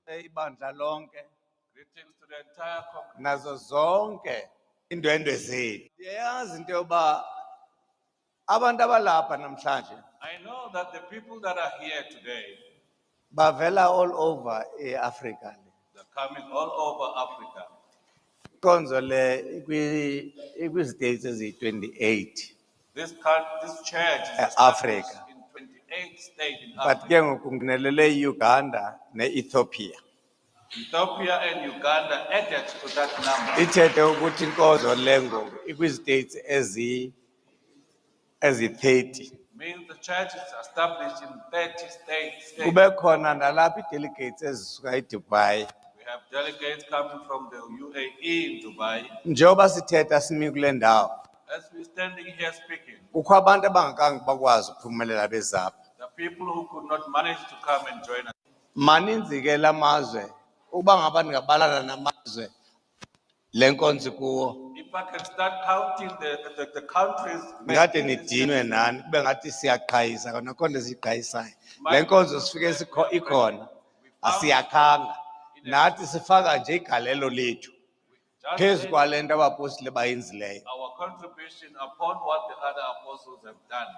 Ibandla lonke Greetings to the entire congregation. nazo zonke indwendwe zethu. Ndiyazi into yoba abantu abalapha namhlanje I know that the people that are here today, bavela all over eAfrika. they're coming all over Africa. Ikonzo le ikwi-states eziyi-28 This church is Africa. established in 28 states in but ke Africa. ngoku kungenelele Uganda ne-Ethiopia. Ethiopia and Uganda added to that number. Ithethe ukuthi inkonzo le ngoku ikwi-states ezi-30. Means the church is established in 30 states. Kube khona nalapha i-delegates ezisuka eDubai. We have delegates coming from the UAE in Dubai. Njengoba sithetha simi kule ndawo, As we're standing here speaking, kukho abantu abangakanga bakwazi ukuphumelela bezapha. the people who could not manage to come and join us. Maninzi ke lamazwe, uba ngaba ndingabalana namazwe le nkonzo kuwo. If I can start counting the countries, Ngade nidinwe nani kube ngathi siyaqhayisa kona konke siqhayisayo. Le nkonzo sifike ikhona asiyakhanga. Nathi sifaka nje igalelo lethu just phezu kwalento abapostile bayenzileyo. our contribution upon what the other apostles have done.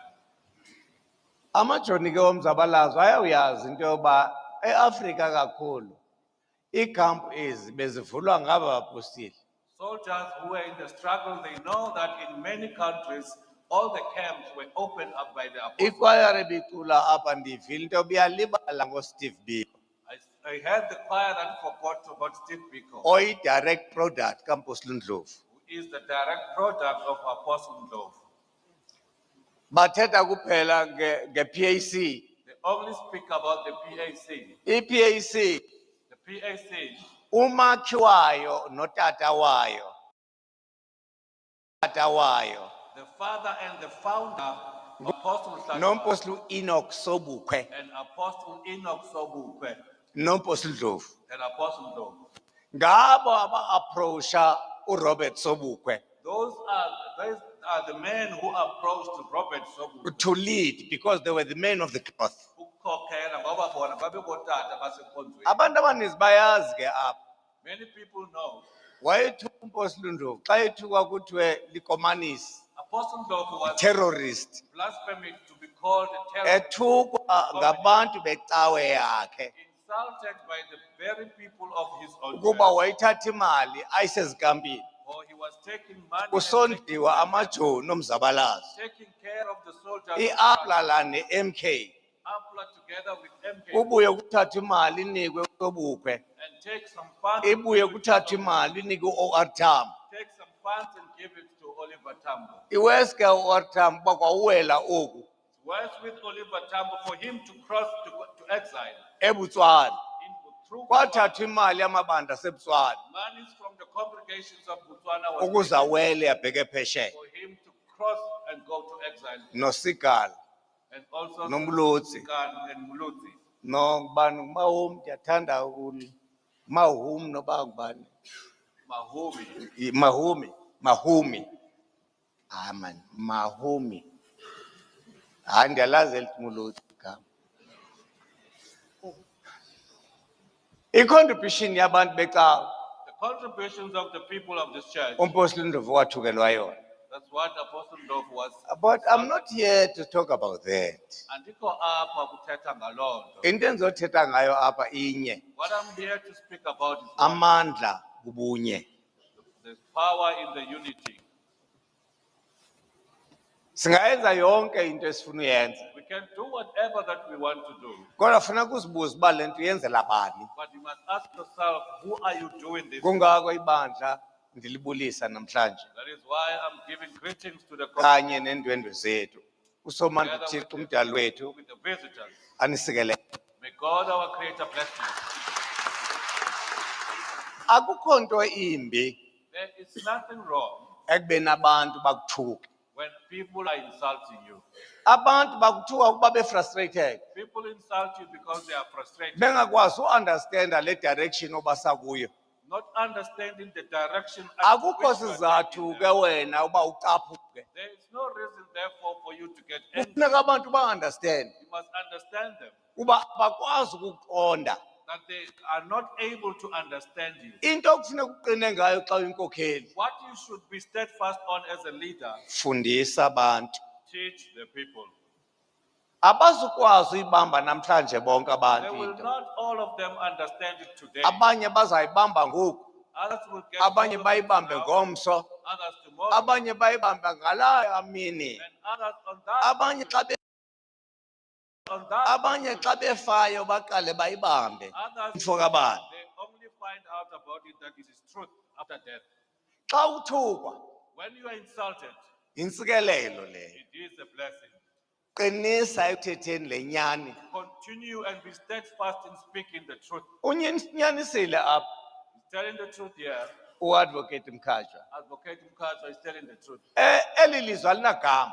Amajoni ke omzabalazo ayawuyazi into yoba eAfrika kakhulu iikampu ezi bezivulwa ngaba bapostile. Soldiers who were in the struggle, they know that in many countries, all the camps were opened up by the apostles. Ikwayara bicula apha ndivile into biyalibala ngoSteve Biko. I heard the choir that forgot about Steve Biko, Oyi-direct product kaMpostile Ndlovu. who is the direct product of Apostle Ndlovu. Bathetha kuphela nge-PAC. They only speak about the PAC. I-PAC The PAC, umakhi wayo notata wayo. Tata wayo the father and the founder, Apostle Hlatshwayo noMpostile Enoch Sobukwe and Apostle Enoch Sobukwe noMpostile Ndlovu. and Apostle Ndlovu. Ngabo aba-approacha uRobert Sobukwe Those are the men who approached Robert Sobukwe. to lead because they were the men of the cloth. Ukukhokhela ngoba bona babengotata basenkonzweni. Abantu abaninzi bayazi ke apha. Many people know Wayethuka uMpostile Ndlovu xa ethuka kuthiwe likomanisi, Apostle Ndlovu was terrorist. blasphemic to be called a terrorist, Ethukwa ngabantu becawe yakhe insulted by the very people of his own ukuba church. wayithatha imali ayisezikampini. Or he was taking money and Kusondiwa amajoni omzabalazo. taking care of the soldiers. I-APLA la ne-MK Apply together with MK kubuye kuthathwe imali inikwe uSobukwe, and take some funds. ibuye kuthathwe imali inikwe u-OR Tambo. Take some funds and give it to Oliver Tambo. Iweske u-OR Tambo bakwawela oku It's worse with Oliver Tambo for him to cross to exile eBotswana. through Kwathathwa imali yamabandla aseBotswana monies from the congregations of Botswana was ukuze taken awele abheke phesheya. for him to cross and go to exile. noSigala And also noMlotsi Sikan and Mulutsi. nobani Mahum ndiyathanda Mahum noba ngubani Mahumi. Mahumi man Mahumi hayi ndiyalazi elithi Mulotsi igama. I-contribution yabantu becawa The contributions of the people of this church. uMpostile Ndlovu wathukelwa yona. That's what Apostle Ndlovu was. But I'm not here to talk about that. Andikho apha kuthetha ngaloo nto. Into endizothetha ngayo apha inye, What I'm here to speak about is one. amandla ubunye. There's power in the unity. Singayenza yonke into esifuna uyenza. We can do whatever that we want to do, Kodwa funeka uzibuze uba le nto uyenzela bani. but you must ask yourself, who are you doing this? Kungako ibandla ndilibulisa namhlanje That is why I'm giving greetings to the kanye neendwendwe zethu. Usomandla uThixo umdali wethu with the visitors. anisikele. May God our Creator bless you. Akukho nto imbi There is nothing wrong ekubeni abantu bakuthuke. when people are insulting you. Abantu bakuthuka ukuba be-frustrated. People insult you because they are frustrated, Bengakwazi uunderstanda le direction obasa kuyo. not understanding the direction. at Akukho which you are sizathu taking ke them. wena uba ucaphuke. There is no reason, therefore, for you to get angry. Kufuneka abantu ba-understand You must understand them, uba bakwazi ukuqonda that they are not able to understand you. into okufuneka uqine ngayo xa uyinkokheli. What you should be steadfast on as a leader, Fundisa abantu. teach the people. Abazukwazi uyibamba namhlanje bonke They abantu will into. not all of them understand it today. Abanye bazayibamba ngoku, Others will get abanye all of it bayibambe now, ngomso, others tomorrow, abanye bayibambe ngalayo amini. and others on that. Abanye xa On that, abanye xa befayo baqale bayibambe. others Mfo kabani. they only find out about it that it is truth after death. Xa uthukwa When you are insulted, intsikelelo leyo. it is a blessing. Qinisa ekuthetheni lenyani. Continue and be steadfast in speaking the truth. Unyanisile apha He's telling the truth here. uadvocate Mkhatshwa. Advocate Mkhatshwa is telling the truth. Eli lizwe alinagama.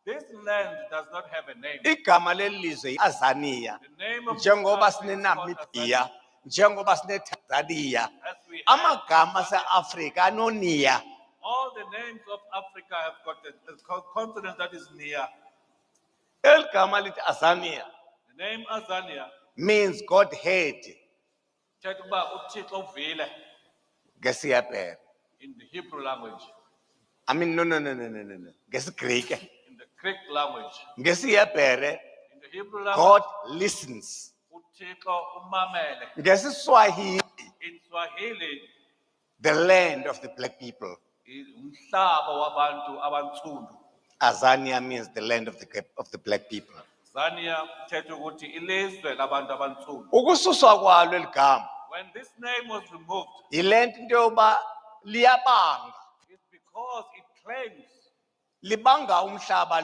This land does not have a name. Igama leli lizwe yiAzania. The name of this Njengoba country is called sineNamibia, Azania. njengoba sineTanzania. As we have Amagama aseAfrika anonia. all the names of Africa have got a continent that is near. Eli gama lithi Azania The name Azania, means God head thetha ukuba uThixo uvile ngesiHebhere. in the Hebrew language, I mean no. NgesiGreek. in the Greek language, NgesiHebhere in the Hebrew language, God listens. uThixo umamele. NgesiSwahili In Swahili, the land of the black people. umhlaba wabantu abantsundu. Azania means the land of the black people. Zania kuthetha ukuthi ilizwe labantu abantsundu. Ukususwa kwalo eligama When this name was removed, yilento into yoba liyabanga, it's because it claims libanga umhlaba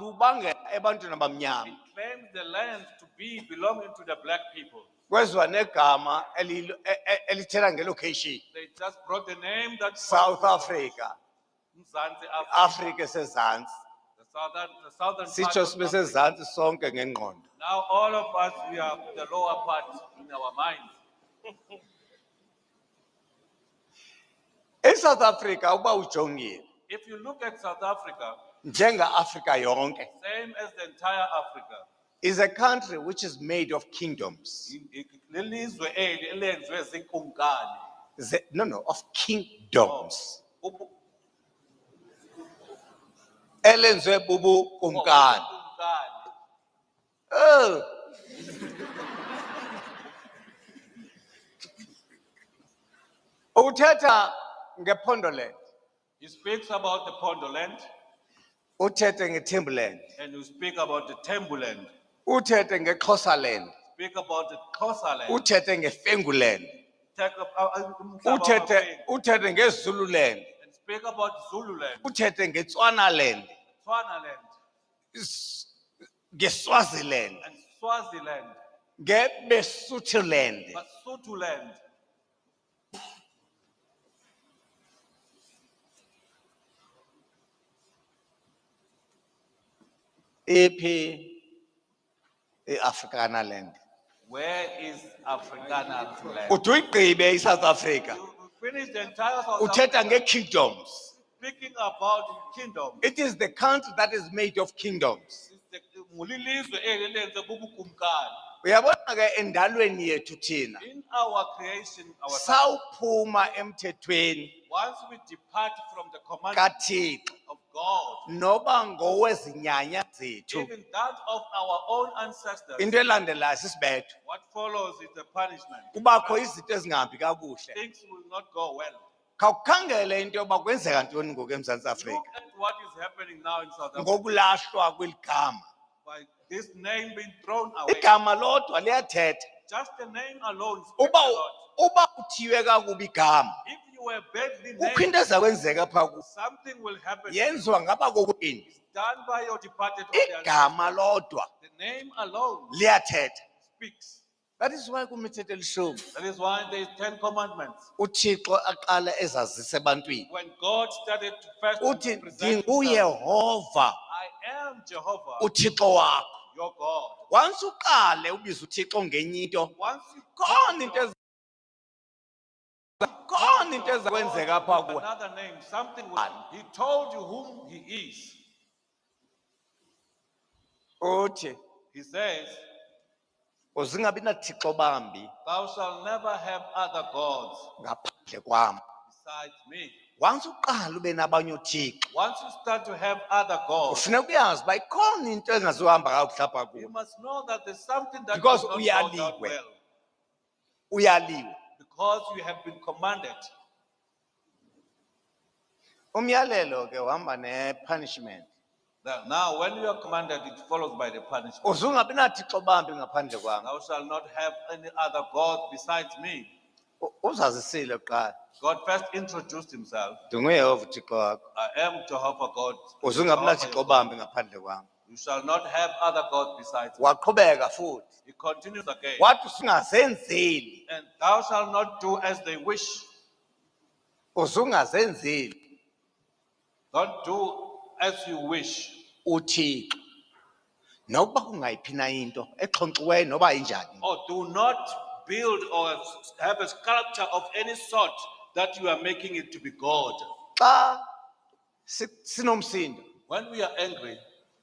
lubangela ebantwini abamnyama. it claims the land to be belonging to the black people. Kweziwa negama elithela ngelocation. They just brought the name that South Africa, Mzansi Africa, Africa esezantsi. the southern part Sitsho of sibe Africa. sezantsi sonke ngengqondo. Now all of us, we are the lower part in our minds. eSouth Africa uba ujongile If you look at South Africa, njenga-Afrika yonke, same as the entire Africa, is a country which is made of kingdoms. lelizwe eli elenziwe ziinkumkani. No, of kingdoms. Ubu- Elenziwe bubukumkani. Iinkumkani. Oh. Uthetha ngePondoland, He speaks about the Pondoland uthethe ngeTimberland, and you speak about the Tembuland, uthethe ngeXhosaland, speak about the Xhosaland, uthethe ngeFenguland, umhlaba uthethe ngeZululand, and speak about Zululand, uthethe ngeTswanaland, Tswanaland, ngeSwaziland, and Swaziland, ngeBesuthuland. Basotholand. Ephi eAfrikanerland. Where is Afrikaner land? Uthi uyigqibe iSouth Africa. You finish the entire South Uthetha Africa ngeekingdoms. speaking about kingdom. It is the country that is made of kingdoms. Mulilizwe eli elenze bubukumkani. Uyabona ke endalweni yethu thina In our creation, our sawuphuma emthethweni once we depart from the command kaThixo of God, noba ngowezinyanya zethu, even that of our own ancestors, into elandelayo sisibetho. what follows is the punishment. Kubakho izinto ezingahambi kakuhle. Things will not go well. Khawukhangele into yoba kwenzeka ntoni ngoku eMzantsi Afrika Look at what is happening now in South Africa ngokulahlwa kweli gama. by this name being thrown away. Igama lodwa liyathetha. Just the name alone speaks Uba a lot. uba uthiwe kakubi igama, If you were badly kukho named, into eza kwenzeka phaa kuwe. something will happen. Yenziwa ngaba kokwini. It's done by your departed or the Igama ancestors. lodwa The name alone liyathetha. speaks. That is why kumithetho elishumi That is why there is 10 commandments. uThixo aqala ezazise ebantwini. When God started to first Uthi present himself, ndinguyehova I am Jehovah, uThixo wakho. your God. Once uqale ubiza uThixo ngenye into, Once you khona into khona into eza God kwenzeka phaa with kuwe. another name, something will, he told you whom he is. Uthi He says, uzingabi nathixo bambi thou shalt never have other gods ngaphandle kwam. besides me. Once uqala ube nabanye uThixo, Once you start to have other gods, ufuneka uyazi uba ikhona into engazuhamba kakuhle apha you kuwe. must know that there's something that Because does not go down uyaliwe. well. Uyaliwe. Because you have been commanded. Umyalelo ke uhamba ne-punishment. Now, when you are commanded, it follows by the punishment. Uzungabi nathixo bambi ngaphandle kwam. Thou shalt not have any other God besides me. Uzazisile kuqala. God first introduced himself. Ndinguyehova uThixo wakho. I am Jehovah God. Uzungabi Jehovah nathixo your God. bambi ngaphandle kwam. You shall not have other gods besides me. Waqhubeka futhi. He continues again. Wathi usungazenzeli. And thou shalt not do as they wish. Uzungazenzeli Don't do as you wish. uThixo. Nokuba kungayiphi na into exhonxiweyo noba injani. Or do not build or have a sculpture of any sort that you are making it to be God. Xa sinomsindo When we are angry,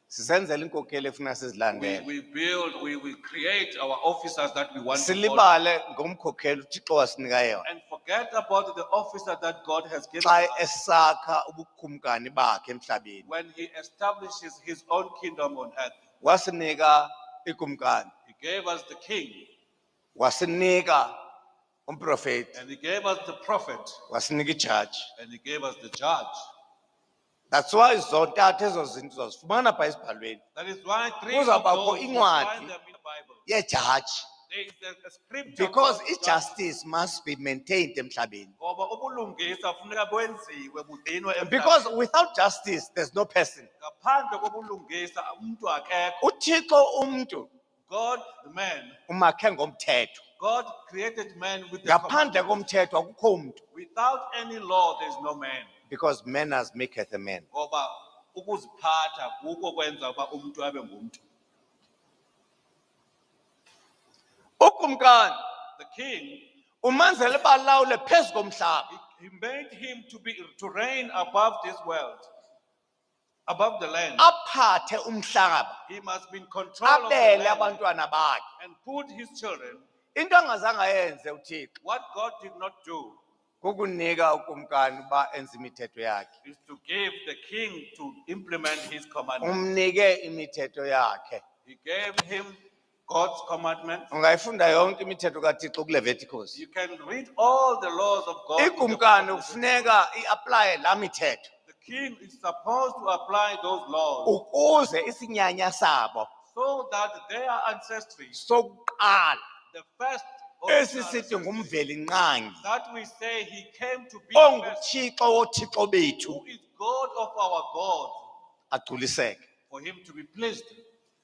sizenzela inkokeli efuna sizilandele. we build, we create our officers that we want to follow. Silibale ngomkhokheli uThixo wasinika yona. And forget about the officer that God has given Xa us esakha ubukumkani bakhe emhlabeni. when he establishes his own kingdom on earth. Wasinika ikumkani. He gave us the king. Wasinika umprofeti, And he gave us the prophet. wasinika ijaji. And he gave us the judge. That's why zontathu ezo zinto uzozifumana phaa esibhalweni. That is why three of Kuzawubakho those you incwadi find them in the Bible. Yejaji. There is a scripture Because called justice must be maintained emhlabeni. Ngoba ubulungisa kufuneka bwenziwe bugcinwe emhlabeni. Because without justice, there's no person. Ngaphandle kobulungisa umuntu akekho. uThixo umntu God, the man, umakhe ngomthetho. God created man with the Ngaphandle commandments. komthetho akukho umntu. Without any law, there is no man. Because manners maketh a man. Ngoba ukuziphatha kuko kwenza uba umuntu abe ngumuntu. Ukumkani The king, umenzele balawule phezu komhlaba. he made him to reign above this world, above the land. Aphathe umhlaba. He must be in control of the Abele land abantwana bakhe. and put his children. Into angazange ayenze uThixo What God did not do kukunika ukumkani uba enze imithetho yakhe. is to give the king to implement his commandments. Umnike imithetho yakhe. He gave him God's commandments. Ungayifunda yonke imithetho kaThixo kuLeviticus. You can read all the laws of God. in the book Ikumkani of kufuneka iapply la mithetho The king is supposed to apply those laws ukuze isinyanya sabo so that their ancestry, sokuqala the first esisithi ancestry, ngumveli nqangi that we say he came to be the first, onguThixo woThixo bethu who is God of our God, agculiseke for him to be pleased,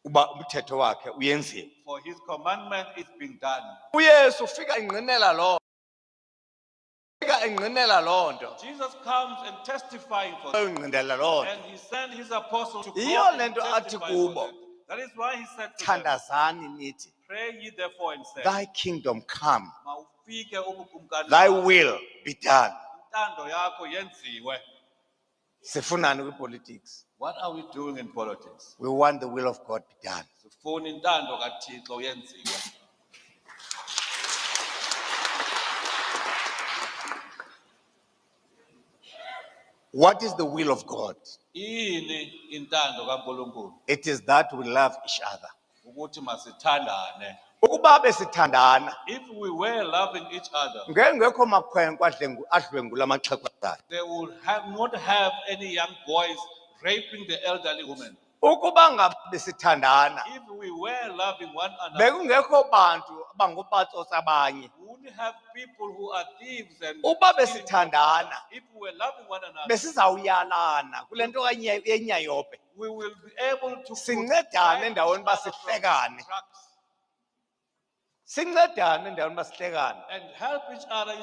uba umthetho wakhe uyenziwe. for his commandment is being done. uYesu ufika engqinela loo nto. Jesus comes and testifying for them, Engqinela loo nto. and he sent his apostles to go Yiyo and le nto athi testify kubo, for them. That is why he said to them, thandazani nithi, pray ye therefore and say, thy kingdom come, Mawufike ubukumkani thy bakho, will be done. intando yakho yenziwe. Sifunani kwipolitics? What are we doing in politics? We want the will of God be done. Sifuna intando kaThixo yenziwe. What is the will of God? Yini intando kaNkulunkulu? It is that we love each other. Ukuthi masithandane. Ukuba besithandana, If we were loving each other, ngengekho makhwenkwe adlwengula amaxhegwazana. they would not have any young boys raping the elderly women. Ukuba ngaba besithandana, If we were loving one another, bekungekho bantu abangopatsosi abanye. we wouldn't have people who are thieves and Uba stealing from besithandana, others. If we were loving one another, besizawuyalana kule nto yenyayope. we will be able to Sincedane protect endaweni each uba other from sihlekane. drugs Sincedane endaweni uba sihlekane. and help each other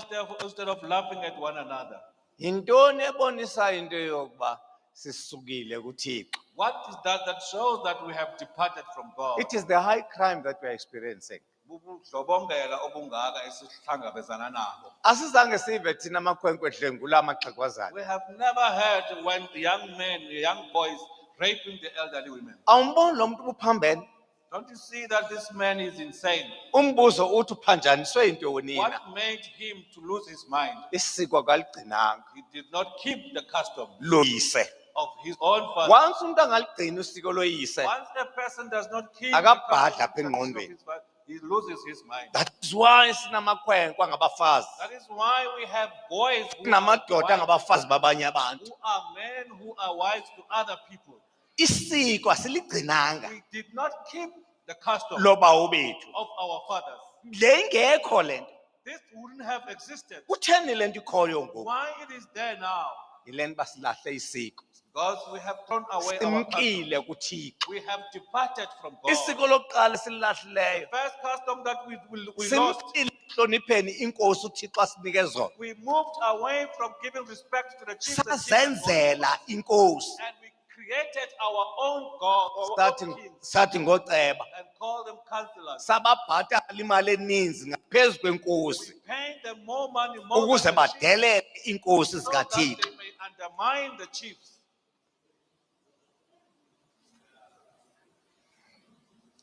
instead of laughing at one another. Yintoni ebonisa into yokuba sisukile kuThixo? What is that that shows that we have departed from God? It is the high crime that we are experiencing. Bubundlobongela obungaka esihlangabezana nabo. Asizange sive thina amakhwenkwe edlwengula amaxhegwazana. We have never heard when the young men, the young boys raping the elderly women. Awumboni lo muntu uphambene? Don't you see that this man is insane? Umbuzo uthi uphanjaniswe yintoni na? What made him to lose his mind? Isiko akaligcinanga. He did not keep the custom Loyise. of his own father. Once umuntu angaligcina usiko loyise, Once a person does not keep the Akabhadla custom apha of engqondweni. his father, he loses his mind. that's why sinamakhwenkwe angabafazi. That is why we have boys who are, Namadoda wives, angabafazi babanye abantu. who are men who are wives to other people. Isiko asiligcinanga We did not keep the custom lobawo bethu. of our fathers. Le ingekho le nto. This wouldn't have existed. Kutheni le nto ikhoyo ngoku? Why it is there now? Yile nto basilahle isiko. Because we have thrown away our custom. Simkile kuThixo. We have departed from God. Isiko lokuqala sililahleyo. First custom that we lost, Simkile hlonipheni inkosi uThixo asinike zona. we moved away from giving respect to the chiefs and kings and Sazenzela inkosi. we created our own God, our Sathi own kings, sathi ngoceba. and called them counselors. Sababhatala imali eninzi ngaphezu We kwenkosi pay them more money, more ukuze than the chiefs, badelele inkosi so that they zikaThixo. may undermine the chiefs.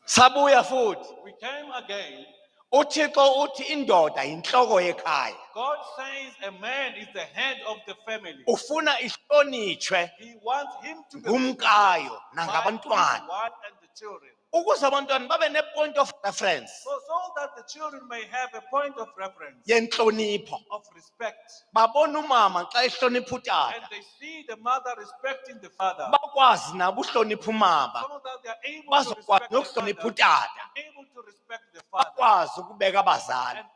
Sabuya futhi. We came again. uThixo uthi indoda yinhloko yekhaya. God says a man is the head of the family. Ufuna ihlonitshwe He wants him to be ngumkayo by his nangabantwana. wife and the children. ukuze abantwana babe ne-point of reference So that the children may have a point of reference yenhlonipho. of respect. Babone umama xa ehlonipha And utata, they see the mother respecting the father. bakwazi nabo uhlonipha umama, So that they are able to bazokwazi respect the nokuhlonipha father, utata, able to respect the father, bakwazi ukubeka abazali. and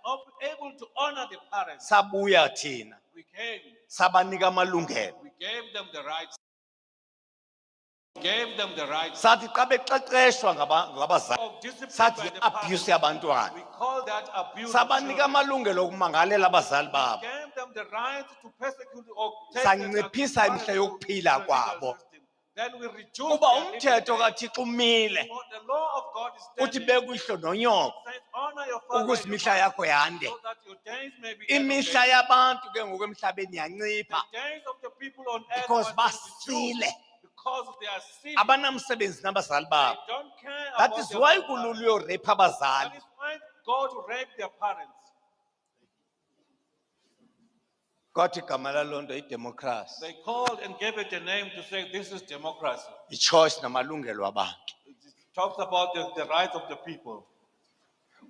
able to honor the parents. Sabuya thina We came, sabanika amalungelo, we gave them the rights. Gave them the rights sathi xa beqeqeshwa ngabazali of discipline sathi by the abuse parents. yabantwana, We call that abuse. of sabanika children. amalungelo okumangalela abazali babo, Gave them the right to persecute or take sanciphisa the imihla to yokuphila the legal kwabo. system. Then we reduce Kuba their living umthetho days. kaThixo umile, For the law of God is uthi standing. bekuyihlo nonyoko Says, honor your father ukuze and your imihla mother, yakho yande. so that your days may be Imihla elongated. yabantu ke ngoku emhlabeni yancipha The days of the people on earth because was reduced basile, because they are silly. abanamsebenzi nabazali They babo. don't care That about is their why own parents. kulula uyorepha That abazali. is why God raped their parents. Kodwa igama laloo nto idemocracy, They called and gave it a name to say this is democracy. i-choice namalungelo abantu. It talks about the rights of the people.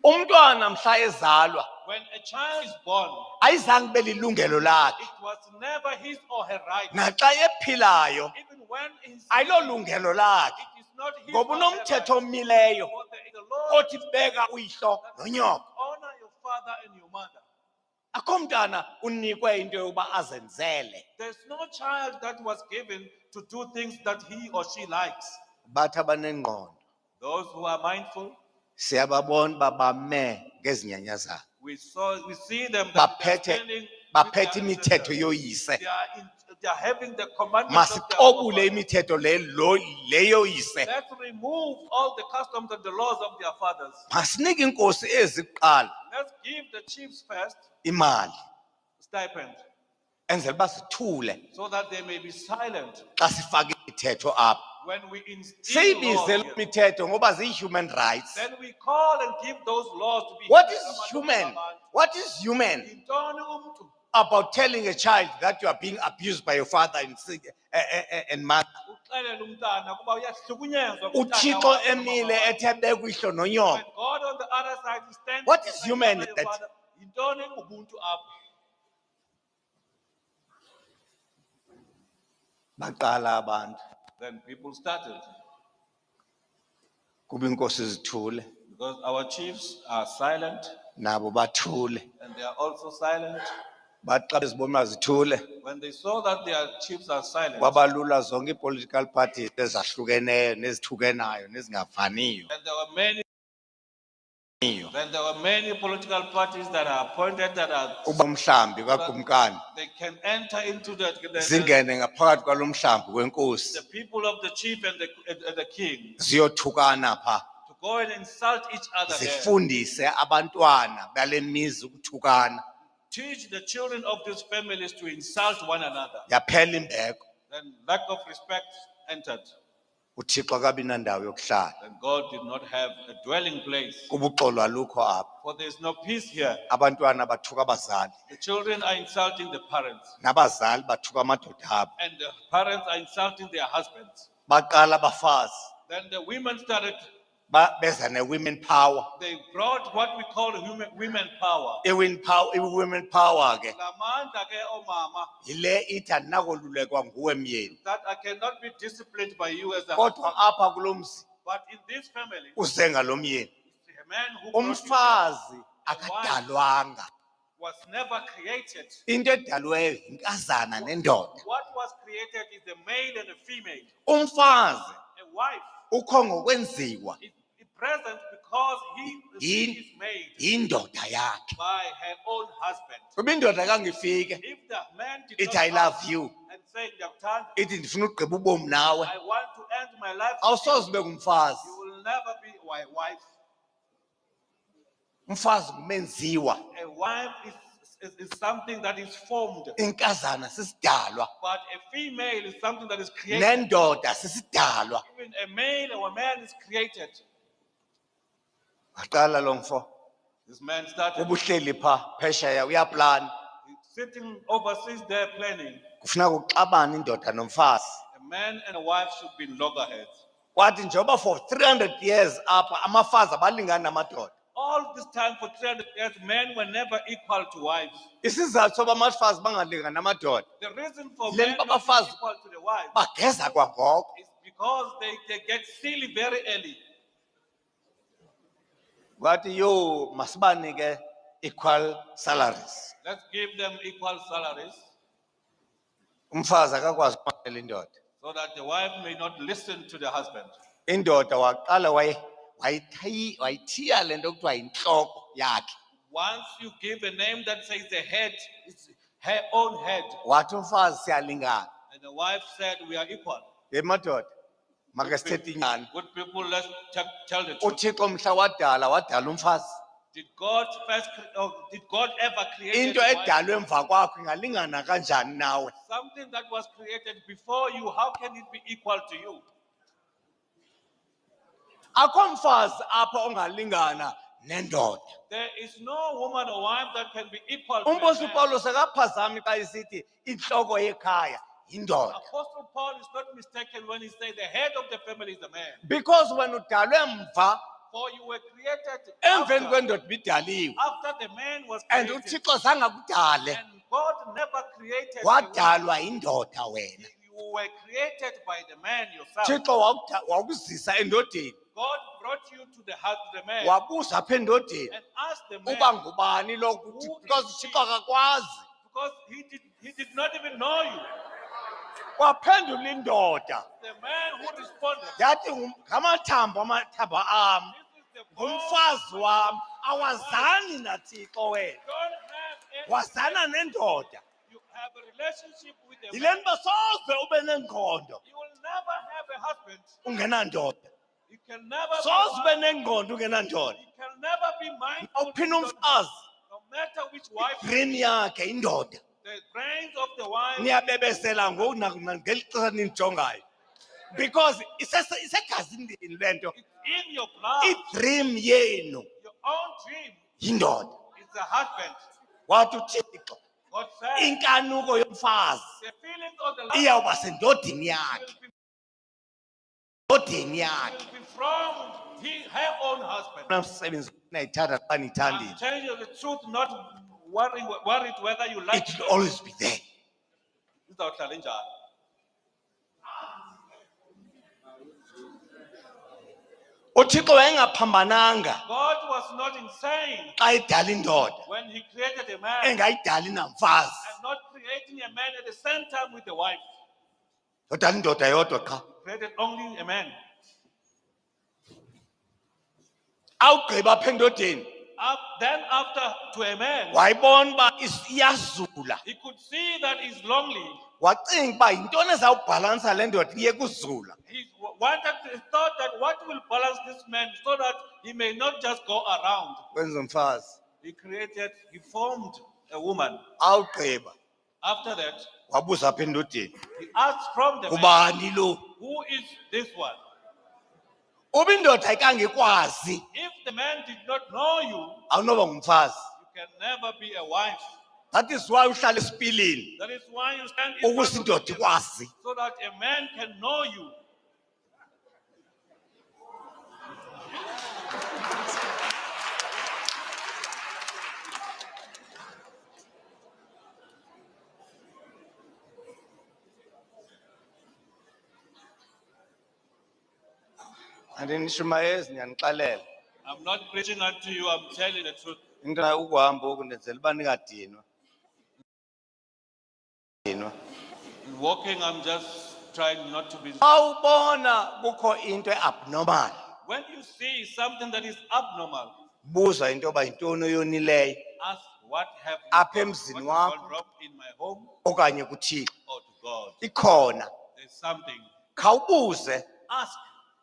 Umntwana mhla ezalwa When a child is born, ayizange ibe lilungelo lakhe, it was never his or her right. naxa ephilayo Even when he's ayilolungelo lakhe, it is not his ngoba or her right. unomthetho omileyo For there is a law othi beka uyihlo that nonyoko. honor your father and your mother. Akho mntana unikwe into yokuba azenzele. There's no child that was given to do things that he or she likes. Bathi abanengqondo Those who are mindful, siyababona uba bame ngezinyanya zabo, we see them that they are baphethe standing with baphethe their imithetho ancestors. yoyise. They are having the commandments of their Masixobule forefathers. imithetho leyoyise. Let's remove all the customs and the laws of their fathers. Masinike inkosi ezi kuqala Let's give the chiefs first imali stipend enzele uba sithule so that they may be silent xa sifake imithetho apha. when we instill Siyibize laws le here. mithetho ngoba ziyi-human rights. Then we call and give those laws to be What given is to human? abantu. What is human Yintoni umntu? about telling a child that you are being abused by your father and mother? Uxelele umntana kuba uyahlukunyezwa ngutata Uthixo wakhe nomama emile wakhe. ethe bekuyihlo When nonyoko. God on the other side is standing. What is beside human honor your that- father, yintoni ubuntu apho? Baqala abantu Then people started kuba inkosi zithule because our chiefs are silent nabo bathule. and they are also silent. Bathi xa bezibona uba zithule When they saw that their chiefs are silent, kwabalula zonke ii-political parties ezahlukeneyo nezithukenayo nezingafaniyo. and there were many political parties that are appointed that are Uba umhlambi kakumkani they can enter into the zingene ngaphakathi kwalo mhlambi wenkosi people of the chief and the king ziyothukana pha, to go and insult each other there. zifundise abantwana bale mizi ukuthukana. Teach the children of these families to insult one another. Yaphela imbeko, Then lack of respect entered. uthixo akabi nandawo yokuhlala And God did not have a dwelling place. kuba uxolo alukho apha. For there is no peace here. Abantwana bathuka abazali The children are insulting the parents. nabazali bathuka amadoda abo. And the parents are insulting their husbands. Baqala abafazi Then the women started, beza ne-women power. they brought what we call women power. I-women power ke Lamandla ke omama, yile ithi andinakolulekwa nguwe myeni, that I cannot be disciplined by you as a kodwa husband. apha kulo mzi But in this family, uze ngalo myeni. a man who brought you here Umfazi akadalwanga, was never created. into edalweyo yinkazana nendoda. What was created is a male and a female. Umfazi A wife ukho ngokwenziwa is present because she is made yindoda yakhe. by her own husband. Uba indoda kangifike If the man did ithi not I love ask you, and say, "Ndiyakuthanda, ithi ndifuna ugqiba ubomi nawe, I want to end my life," awusoze ube ngumfazi. you will never be my wife. Umfazi ngumenziwa, A wife is something that is formed, inkazana sisidalwa, but a female is something that is created. nendoda sisidalwa. Even a male or a man is created. Waqala lo mfo This man started ubuhleli pha phesheya uyaplana, sitting overseas there planning. kufuneka uxabana indoda nomfazi. A man and a wife should be in loggerheads. Wathi njengoba for 300 years apha amafazi abalingani namadoda. All this time for 300 years, men were never equal to wives. Isizathu soba amafazi bangalingani namadoda The reason for Then men Baba not being Faz- equal to the wives bageza kwangoko. is because they get silly very early. Wathi yo masibanike equal salaries. Let's give them equal salaries Umfazi akakwazi ukumamela indoda. so that the wife may not listen to the husband. Indoda waqala wayithiya lento kuthiwa yintloko yakhe. Once you give a name that says the head, it's her own head. Wathi umfazi siyalingana. And the wife said, we are equal. Madoda makasithethe inyani. Good people, let's tell the truth. uThixo mhla wadala umfazi. Did God ever create Into a wife? edalwe emva kwakho ingalingana kanjani nawe? Something that was created before you, how can it be equal to you? Akho mfazi apha ongalingana nendoda. There is no woman or wife that can be equal to a Umbuso man. uPaulus akaphazami xa isithi inhloko yekhaya yindoda. Apostle Paul is not mistaken when he says the head of the family is the man. Because when udalwe emva For you were created emveni after kwendoda ibidaliwe the man was and created. uThixo zange akudale And God never created a woman. wadalwa indoda wena. You were created by the man yourself. Thixo wakuzisa endodeni God brought you to the man wabuza apha endodeni and asked the man uba ngubani lo because uThixo akakwazi. because he did not even know you. Waphendula indoda The man who responded, yathi ngamathambo am this is the bone. ngumfazi wam awazani naThixo wena Don't have any, wazana nendoda. you have a relationship with the Yile man. nto soze ube nengqondo You will never have a husband. ungenandoda. You can never be Soze ube one. nengqondo ungenandoda. You can never be mindful. Awuphina umfazi No matter which wife, dream yakhe indoda. the brains of the wife. Niyabebesela ngoku ngeli xesha nijongayo. Because isegazini le nto. It's in your blood. I-dream yenu Your own dream yindoda. is a husband. Wathi uThixo God said inkanuko yomfazi the feelings of the iyawuba sendodeni yakhe. Ndodeni yakhe. will be from her own husband. Umsebenzi nayithatha xa I'm niyithandile. telling you the truth, not worried whether you like It will always be there. Izawuhlala injalo. uThixo wayengaphambananga God was not insane xa edala indoda when he created a man engayidali namfazi. and not creating a man at the same time with the wife. Dodala indoda yodwa qha. He created only a man. Awugqiba apha endodeni Then after to a man, wayibona uba iyazula. he could see that he's lonely. Wacinga uba yintoni ezawubhalansa le ndoda iye kuzula. He thought that what will balance this man so that he may not just go around. Wenza umfazi. He formed a woman. Awugqiba After that, wabuza apha endodeni he asked from the man, ubani lo. who is this one? Uba indoda ayikangekwazi If the man did not know you, awunoba ngumfazi. you can never be a wife. That is why uhlala esipilini That is why you stand in ukuze front indoda of him, ikwazi. so that a man can know you. Andinishumayezi ndiyanixelela. I'm not preaching unto you, I'm telling the truth. Into ukuhamba oku ndenzela uba ningadinwa. In walking, I'm just trying not to be. Awubona kukho into abnormal. When you see something that is abnormal, Buza into yoba yintoni oyonileyo ask what have you apha done? emzini What has wakho gone wrong in my home okanye kuThixo. or to God. Ikhona. There's something. Khawubuze Ask,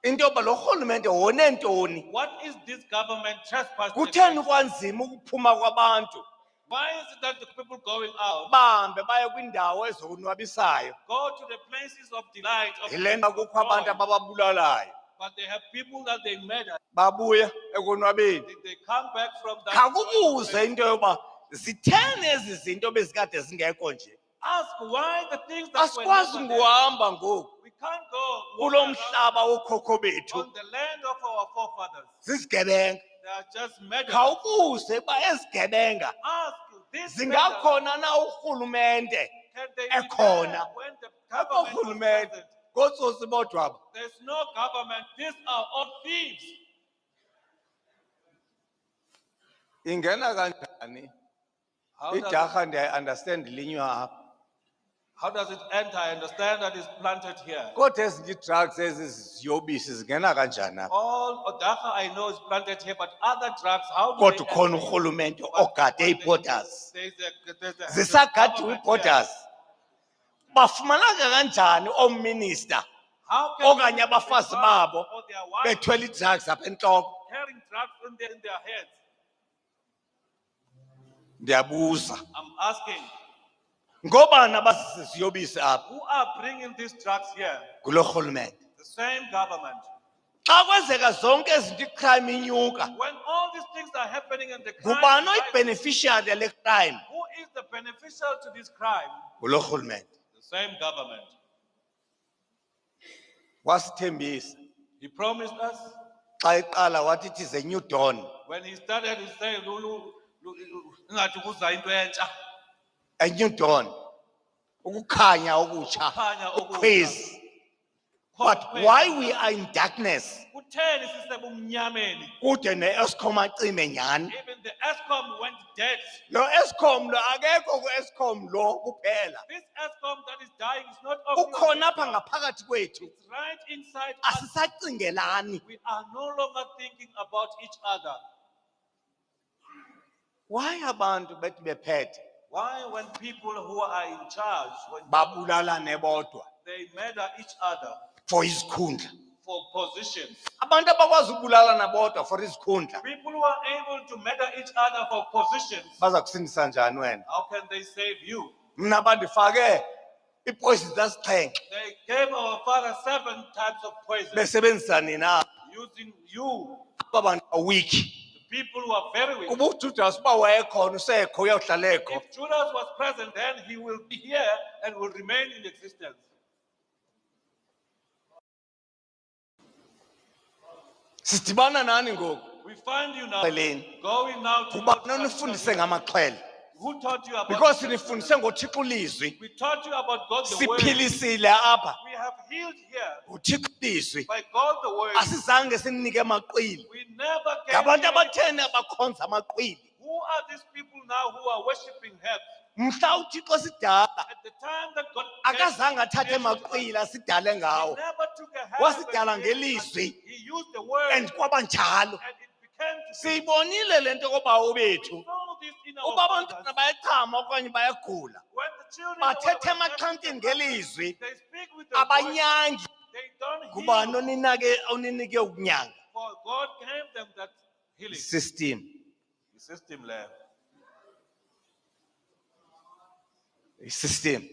into yoba lo rhulumente wone ntoni. what is this government trespassing Kutheni against? kwanzima ukuphuma kwabantu Why is it that the people going out bahambe baye kwindawo ezonwabisayo? go to the places of delight of Yile nto kukho abantu joy, abababulalayo. but they have people that they murder. Babuya ekonwabeni. They come back from that. Khawubuze into yoba zitheni ezi zinto bezikade zingekho nje. Ask why the things that were Asikwazi never there. nguhamba ngoku. We can't go walk kulo around mhlaba wokhokho bethu on the land of our forefathers. zizigebenga. They are just murderers. Khawubuze ba ezigebenga Ask these murderers, zingakhona na urhulumente can they be there ekhona? when the government was Urhulumente present? ngotsotsi bodwa aba. There's no government. These are all thieves. Ingena kanjani? How does, Idarha ndiyayi-understand linywa apha. how does it enter? I understand that it's planted here. Kodwa ezinye ii-drugs ezi ziyobisi zingena kanjani apha? All Odaha I know is planted here, but other drugs, how do Kodwa they ukhona enter? urhulumente But- ogade but ii-borders. there's a Zisagadiwe government here. ii-borders. Bafumaneka kanjani oominista How can okanye they abafazi become, babo or their wives bethwele ii-drugs apha entloko? carrying drugs in their heads? Ndiyabuza. I'm asking, Ngobani abaziziyobisi apha who are bringing these drugs here? kulo rhulumente? The same government. Xa kwenzeka zonke ezinto icrime inyuka, When all these things are happening and the crime ngubani is rising, oyi-beneficiary yale crime? who is the beneficial to this crime? Kulo rhulumente. The same government. Wasithembisa He promised us xa iqala wathi it is a new dawn. when he started to say, "Ingathi kuza into entsha." A new dawn. Ukukhanya okutsha. Ukukhanya okutsha. Ukhwezi. But why we are in darkness? Kutheni sisebumnyameni? Kude ne-Eskom acime nyhani. Even the ESCOM went dead. Lo Eskom lo akekho ku-Eskom lo kuphela. This ESCOM that is dying is not only on Ukhona this apha ground. ngaphakathi kwethu. It's right inside us. Asisacingelani. We are no longer thinking about each other. Why abantu bethi bephethe Why, when people who are in charge, when babulalane bodwa they murder each other for izikhundla? for positions? Abantu abakwazi ukubulalana bodwa for izikhundla People who are able to murder each other for positions, baza kusindisa njani wena? how can they save you? Mna bandifake iipoison zasixhenxe They gave our father 7 types of poison, besebenzisa nina using you, aba bantu weak. the people who are very weak. Kuba uJudas uba wayekhona usekho uyawuhlala ekho. If Judas was present, then he will be here and will remain in existence. Sidibana nani ngoku? We find you now Xeleni. going now to Kuba North nonifundise Africa. ngamaxhwele. Who taught you about Because the nifundise Testament? ngoThixo ilizwi. We taught you about God the word. Siphilisile apha We have healed here ngoThixo ilizwi. by God the word. Asizange sinike amaqwili. We never gave Ngabantu you any- abatheni abakhonza amaqwili. Who are these people now who are worshiping herbs? Mhla uThixo sidala At the time that God akazange athathe created us, amaqwili asidale he ngawo. never took a herb Wasidala and created us. ngelizwi. He used the word And kwaba njalo. and it became to be. Siyibonile lento kobawo bethu. We saw this in our Uba fathers. abantwana bayachama okanye bayagula. When the children Bathethe were emaxhantini ngelizwi. they speak with the voice, Abanyangi they don't ngubani heal. oninike ukunyanga? For God gave them that healing System. system there. System.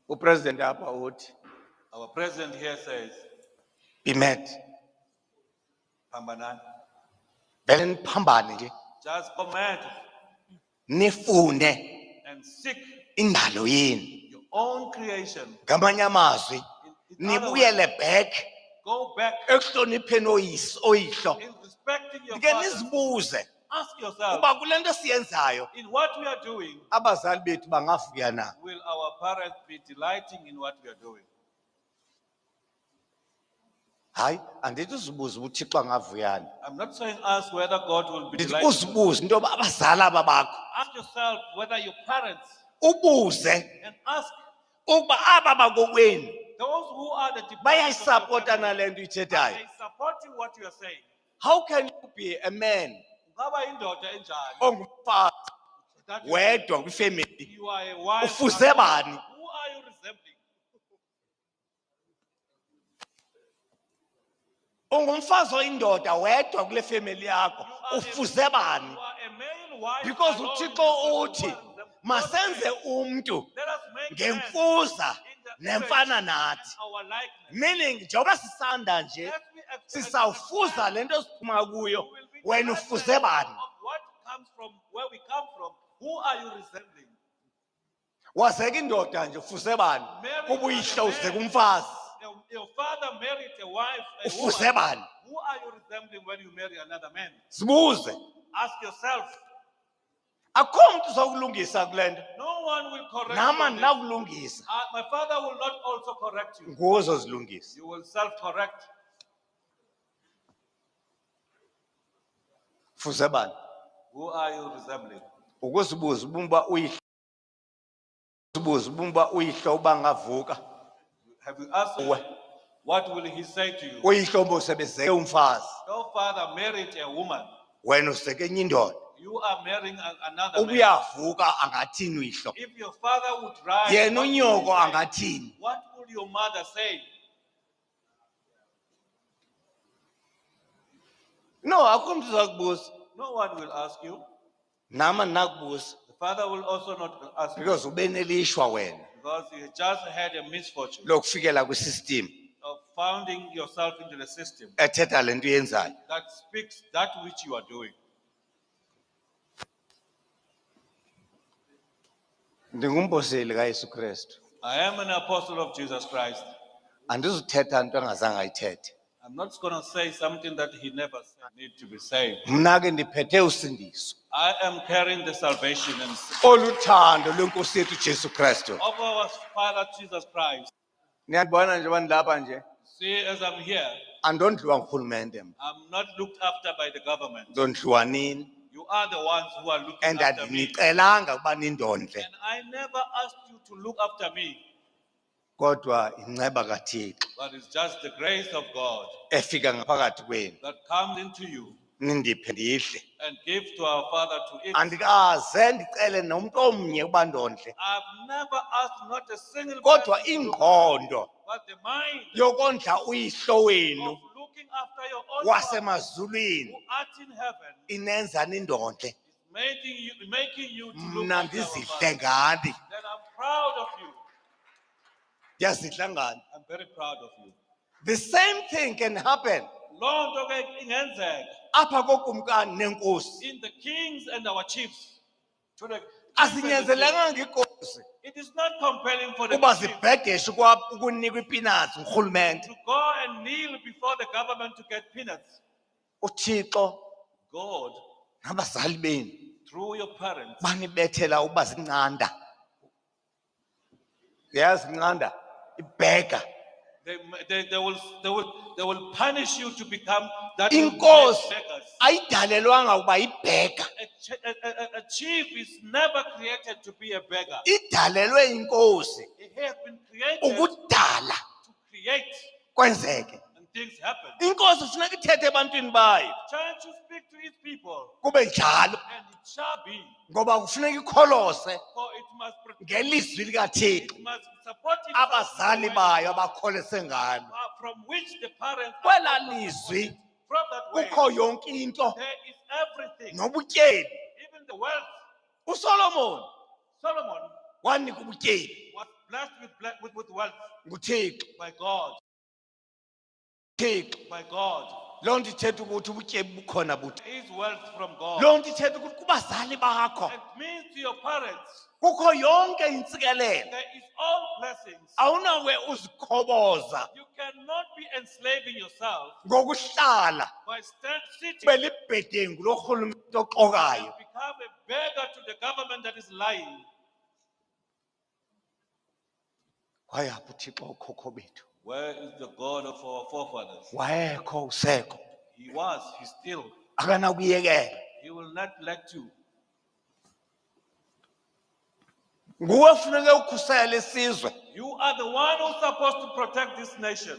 Upresident apha uthi Our president here says, be mad. Pambanan, Vele niphambane nje just command nifunde and seek indalo yenu. your own creation. Ngamanye amazwi In other words, nibuyele back go back ekuhlonipheni oyihlo. in respecting your Ndike fathers. nizibuze Ask yourself, uba kule nto siyenzayo in what we are doing, abazali bethu bangavuya na? will our parents be delighting in what we are doing? Hayi, andithi uzibuze uba uThixo angavuyani. I'm not saying ask whether God will be Ndithi delighted. uzibuze into yoba abazali aba bakho. Ask yourself whether your parents, Ubuze and ask ukuba aba bakokwenu those who are the departments of your bayayisapota family, nale nto are uyithethayo. they supporting what you are saying? How can you be a man Ungaba indoda enjani? ongumfazi That you- wedwa kwifemeli? You are a wife. Ufuze bani? Who are you resembling? Ungumfazi oyindoda wedwa kule family yakho. Ufuze bani? You are a male wife. Because alone in uThixo this uthi world. masenze umntu Let us make man ngemfuza in the image nemfana and nathi. our likeness. Meaning njengoba sisanda nje As we sizawufuza lento siphuma kuyo. will be Wena directed ufuze bani? of what comes from where we come from. Who are you resembling? Waseka indoda nje ufuse bani? Mary Kuba was a uyihlo useka man. umfazi. Your father married a wife, a Ufuse woman. bani? Who are you resembling when you marry another man? Sibuze. Ask yourself. Akho umuntu uzokulungisa kulento. No one will correct Nama you. on this. nakulungisa. My father will not also correct you. Nguwe ozozilungisa. You will self-correct. Ufuse bani? Who are you resembling? Ukuzibuza ubumba uyihlo. Uzibuza ubumba uyihlo ubangavuka. Have you asked him, what will he say to you? Uyihlo sebezeke umfazi. Your father married a woman. Wena useke enye indoda. You are marrying another man. Ubuyavuka angathini uyihlo. If your father would rise, Yena what would he unyoko say? angathini. What would your mother say? No, akho umuntu uzakubuza. No one will ask you. Nama nakubuza The father will also not ask you because ube nelishwa wena because you just had a misfortune lokufikela kwisystem of founding yourself into the system ethetha lento uyenzayo. that speaks that which you are doing. Ndingumboseli kaYesu Kristu. I am an apostle of Jesus Christ. Andizuthetha into angazange ayithethe. I'm not going to say something that he never said. Need to be saved. Mna ke ndiphethe usindiso I am carrying the salvation and oluthando lwenkosi yethu Jesu Kristu. of our Father Jesus Christ. Niyabona nje bandilapha nje See, as I'm here, andondliwa ngurhulumente mna. I'm not looked after by the government. Ndondliwa nini You are the ones who are looking and after me. andinicelanga ukuba nindondle And I never asked you to look after me, kodwa inceba kaThixo but it's just the grace of God efika ngaphakathi kwenu that comes into you nindiphe ndidle. and give to our Father to eat. Andikaze ndicele nomntu omnye ukuba ndondle I've never asked not a single kodwa person to look after me, ingqondo but the mind yokondla uyihlo wenu of looking after your own father wasemazulwini who art in heaven inenza nindondle. is making you to look Mna after our ndizidle Father. ngani. Then I'm proud of you. Ndiyazidla ngani. I'm very proud of you. The same thing can happen Loo nto ke ingenzeka apha kokumkani nenkosi. in the kings and our chiefs. To the kings and the chiefs. Asinyanzelekanga inkosi It is not compelling for the uba chiefs zibhedeshe ukunikwa ipinatsi ngurhulumente. to go and kneel before the government to get peanuts. uThixo God, nabazali benu through your parents, banibethela ukuba zinqanda. Yazi inqanda ibhega. they will punish you to become that Inkosi beggars. ayidalelwanga ukuba ibhega. A chief is never created to be a beggar. Idalelwe inkosi He has been created ukudala to create, kwenzeke. and things happen. Inkosi funeka ithethe ebantwini bayo Trying to speak to his people, kube njalo and it shall be. ngoba kufuneka ikholose For it must ngelizwi likaThixo it must support itself abazali with the word bayo of God, abakholese ngalo. from which the parents are Kwela also lizwi supported. From that way, kukho yonke into there is everything, nobutyebi. even the wealth. uSolomon Solomon wanika ubutyebi was blessed with wealth nguThixo. by God. Thixo By God. loo nto ithetha ukuthi ubutyebi bukhona buthi. His wealth from God. Loo nto ithetha ukuthi kubazali bakho It means to your parents, kukho yonke intsikelelo. there is all blessings. Awunawe uzikhoboza You cannot be enslaving yourself ngokuhlala by sitting ube libhedengu lorhulumente oxokayo. and become a beggar to the government that is lying. Wayaphi uThixo ukhokho bethu? Where is the God of our forefathers? Wayekho usekho. He was, he's still. Akanakuyekela. He will not let you. Nguwe funeke ukhusele isizwe. You are the one who's supposed to protect this nation.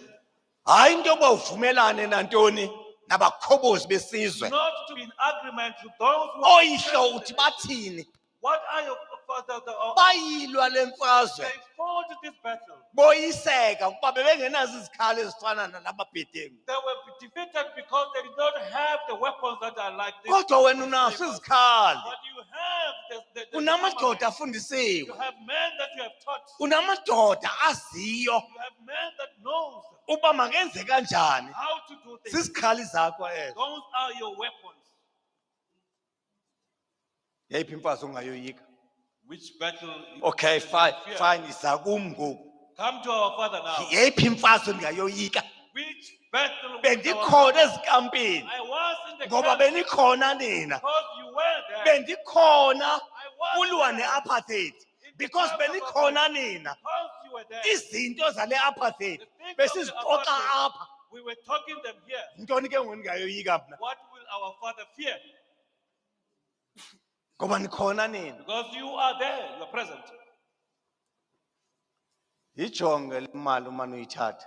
Hayi into yoba uvumelane nantoni nabakhobozi besizwe. Not to be in agreement with those who Oyihlo uthi bathini? What are your fathers? Bayilwa le mfazwe. They fought this battle. Boyiseka ukuba bebengenazo izikhali ezifana nalababhedengu. They were defeated because they did not have the weapons that are like this. Kodwa wena unazo izikhali. But you have the Unamadoda armament. You afundisiwe. have men that you have taught. Unamadoda aziyo You have men that knows uba makenze kanjani. how to do things. Sizikhali zakho ezo. Those are your weapons. Yeyiphi imfazi ongayoyika? Which battle? Okay, is fine, fear? fine, iza kum ngoku. Come to our father now. Yeyiphi imfazi ongayoyika? Which battle? With our Bendikhona father? ezikampini. I was in the Ngoba camp benikhona nina. because you were there. Bendikhona was ulwa there. ne-apartheid. In the Because camp of benikhona apartheid. nina. Because you were there. Izinto zale apartheid. The things of the Besizixoxa apartheid, apha. we were talking them here. Ntoni ke ngoku ndingayoyika mna? What will our father fear? Ngoba nikhona nina. Because you are there, you are present. Yijonge le mali umane uyithatha.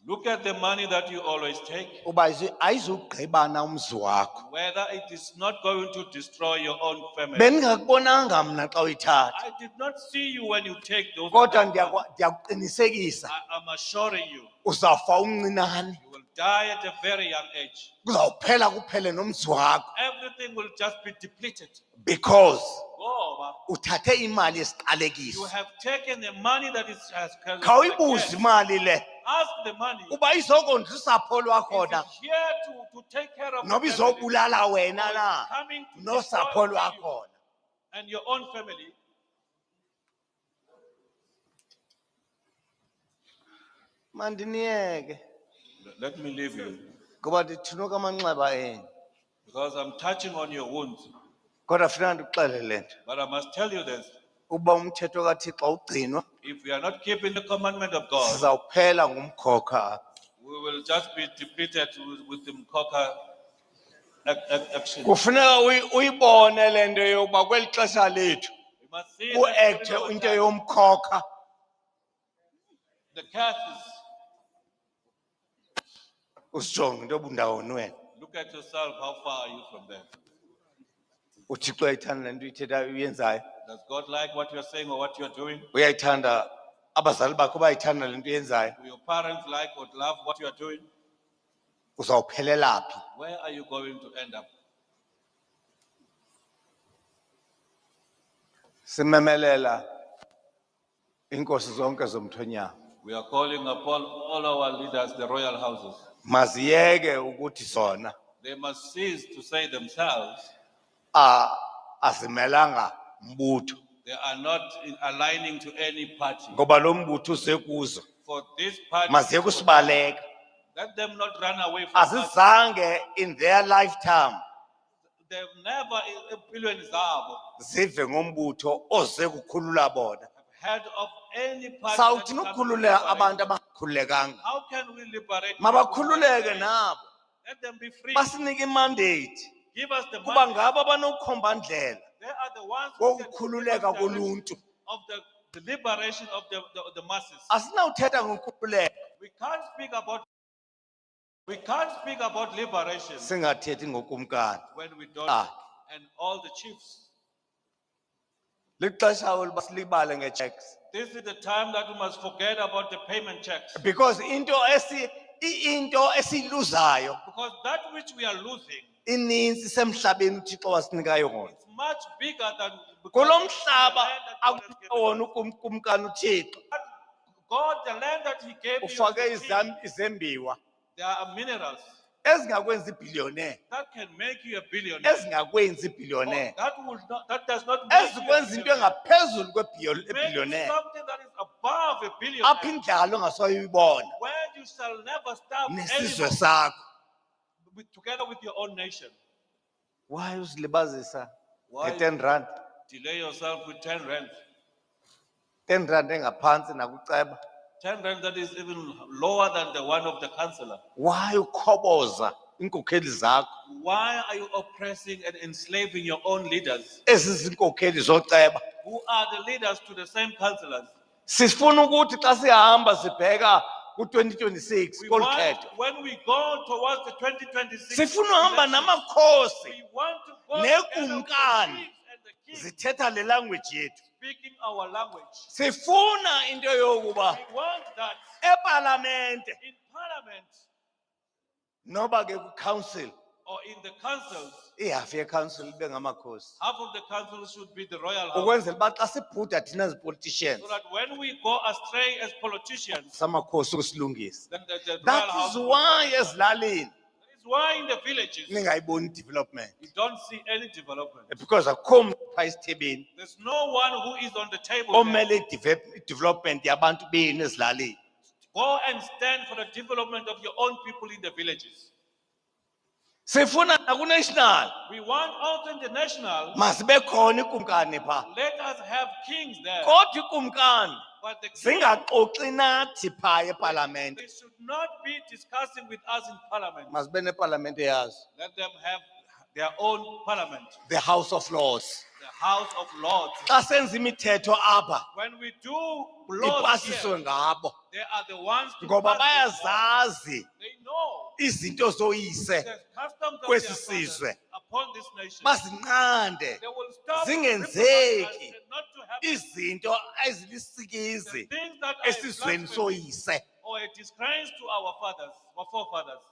Look at the money that you always take. Uba ayizugqibana umzi wakho. Whether it is not going to destroy your own family. Bendingakubonanga mna xa uyithatha. I did not see you when you take those. Kodwa ndiyakuqinisekisa I'm assuring you, uzawufa umncinane. you will die at a very young age. Kuzawuphela kuphele nomzi wakho. Everything will just be depleted. Because Ngoba uthathe imali you yesiqalekiso. have taken the money that is has Khawuyibuze imali le. Ask the money. Uba izokondla usapho lwakho Is na. it here to take care of Noba the family? izobulala wena Or na. it's coming to Nosapho destroy you lwakho. and your own family? Mandiniyeke. Let me leave you Ngoba ndithunuka amanxeba enu. because I'm touching on your wounds. Kodwa funeka ndikuxelele le nto. But I must tell you this. Uba umthetho kaThixo ugcinwa, If we are not keeping the commandment of God, sizawuphela ngumkhokha. we will just be depleted with the Mkoka action. Kufuneka uyibone le nto yokuba kweli xesha lethu We must see that during uekthe our into time, yomkhokha. the curses. Usijonge into obundawoni wena. Look at yourself. How far are you from there? uThixo uyayithanda le nto uyithethayo uyenzayo. Does God like what you are saying or what you are doing? Uyayithanda abazali bakho bayayithanda le nto uyenzayo. Do your parents like or love what you are doing? Uzawuphelela phi? Where are you going to end up? Simemelela inkosi zonke zomthonyama. We are calling upon all our leaders, the royal houses. Maziyeke ukuthi sona They must cease to say themselves asimelanga mbutho. they are not aligning to any party. Ngoba lo mbutho usekuzo. For this party, Maziyeke usibaleka. let them not run away from us. Azizange in their lifetime They've never, empilweni zabo, zive ngombutho ozekukhulula bona. heard of any party. that Sawuthini comes to ukukhululeka liberate abantu them. abangakhululekanga? How can we liberate? Mabakhululeke people? nabo. Let them be free. Basinike imandate. Give us the Kuba money. ngabo abanokukhomba ndlela They are the ones who can give us wokukhululeka direction koluntu. of the liberation of the masses. Asinawuthetha ngokukhululeka We can't speak about liberation singathethi ngokumkani. when we don't. And all the chiefs. Lixesha oluba silibale ngechecks. This is the time that we must forget about the payment checks. Because into esiluzayo Because that which we are losing ininzi semhlabeni uThixo wasinika yona. is much bigger than Kulo because mhlaba God has given akuwona ukumkani uThixo. God, the land that He gave you, Ufake is the king. izembiwa There are minerals ezingakwenza ibillionaire. that can make you a billionaire. Ezingakwenza Oh, ibillionaire. that does not make you a Ezikwenza into billionaire. engaphezulu Make you kwebillionaire. something that is above a Apha billionaire. indlala ongasoyibona Where you shall never starve nesizwe anymore sakho. together with your own nation. Why uzilibazisa Why nge-10 rand? delay yourself with 10 rand? 10 rand engaphantsi nakuceba. 10 rand that is even lower than the one of the councillor. Why ukhoboza iinkokheli zakho? Why are you oppressing and enslaving your own leaders? Ezi ziinkokheli zoceba. Who are the leaders to the same councillors? Sifuna ukuthi xa sihamba sibheka ku-2026 We kolu want, khetho. when we go towards the 2026, Sifuna uhamba elections, namakhosi we want to go nekumkani. together with the chiefs and the kings Zithetha le language yettu. speaking our language. Sifuna into yokuba We want that epalamente in parliament noba ke ku-council or in the councils, ihafu ye-council ibe ngamakhosi. half of the councils should be the royal house. Ukwenzela uba xa sibhuda thina zi-politicians So that when we go astray as politicians, samakhosi ukusilungisa. then the royal That house is will why protect us. ezilalini That is why in the villages ningayiboni development. you don't see any development. Because akukho muntu phaa esithebeni There's no one who is on the table there. omele development yabantu benu ezilalini. Go and stand for the development of your own people in the villages. Sifuna naku-national We want also international. masibe khona ikumkani phaa. Let us have kings there. Kodwa ikumkani But the king, zingaxoxi nathi phaa epalamente. they should not be discussing with us in parliament. Masibe nepalamente yazo. Let them have their own parliament, The House of Lords. the House of Lords. Xa senza imithetho apha When we do laws here, ipasiswe ngabo they are the ones to ngoba pass those laws. bayazazi They know izinto zoyise the customs of kwesi their fathers sizwe. upon this nation. Bazinqande They will stop zingenzeki reproducing and not to happen. izinto The ezilisikizi things that are a esizweni blasphemy soyise. or a disgrace to our fathers, our forefathers.